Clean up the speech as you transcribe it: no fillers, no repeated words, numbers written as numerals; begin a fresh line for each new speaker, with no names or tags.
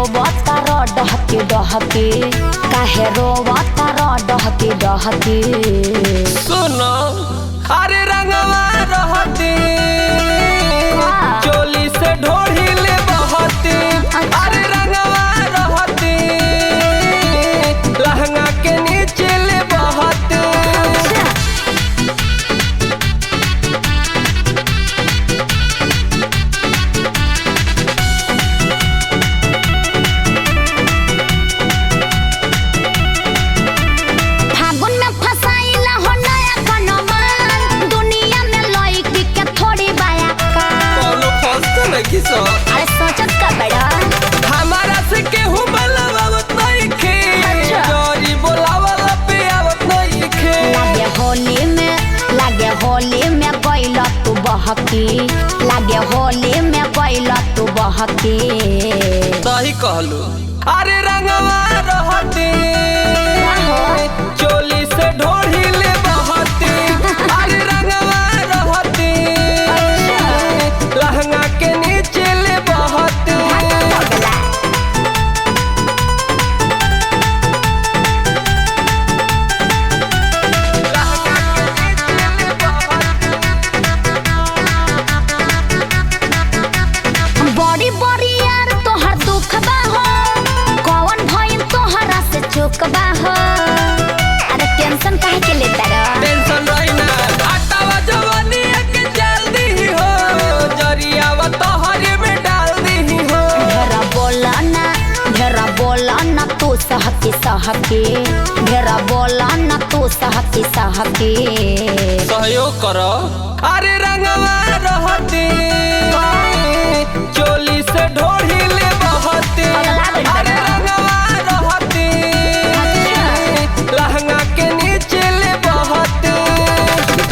रोवता रो डहके डहके, काहे रोवता रो डहके डहके।
सुनो अरे रंगवा रहती चोली से ढोली ले बहती, अरे रंगवा रहती लहंगा के नीचे ले बहती।
फागुन में फसाइला हो नया कनमान, दुनिया में लड़की के थोड़ी बाया का।
कोनो फंसते नहीं सो
अरे सोचत का बड़ा
हमारा से केहू बलावत नहीं खे, चोरी बोलावला पे आवत नहीं खे।
लागे होली में गइला तू बहकी, लागे होली में गइला तू बहकी।
सही कहलू अरे रंगवा रहती चोली से ढोली ले बहती, अरे रंगवा रहती लहंगा के नीचे ले बहती।
बड़ी बड़ी यार तोहर दुख बा हो, कौन भइल तोहरा से चूक बा हो। अरे टेंशन काहे के लेता रे?
टेंशन रही ना हटावा जवानी के चल दी हो, जरियावा तोहरे में डाल दी हो।
ढेरा बोला ना तू सहकी सहकी, ढेरा बोला ना तू सहकी सहकी।
सहयोग करो अरे रंगवा रहती